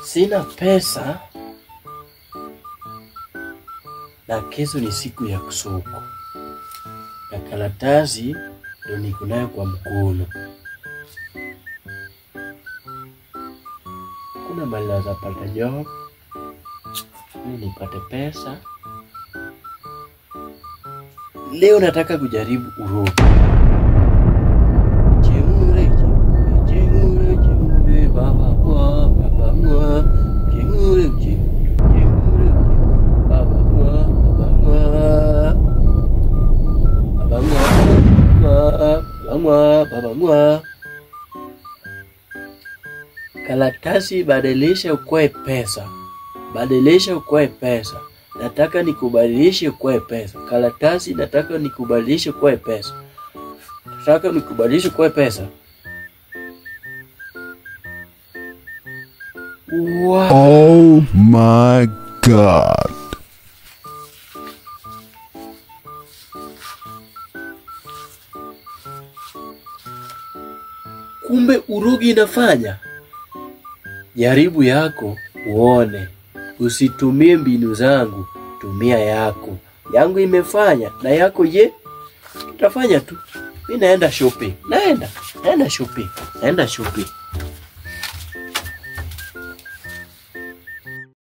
Sina pesa na kesho ni siku ya kusoko. Na karatasi ndio niko nayo kwa mkono. Kuna mahali naweza pata job. Mimi nipate pesa. Leo nataka kujaribu urogi. Karatasi badilisha ukue pesa. Badilisha ukue pesa. Nataka nikubadilishe ukue pesa. Karatasi nataka nikubadilishe ukue pesa. Nataka nikubadilishe ukue pesa. Wow. Oh my God. Kumbe urogi inafanya. Jaribu yako uone. Usitumie mbinu zangu, tumia yako. Yangu imefanya na yako je? Tutafanya tu. Mimi naenda shopping. Naenda shopping.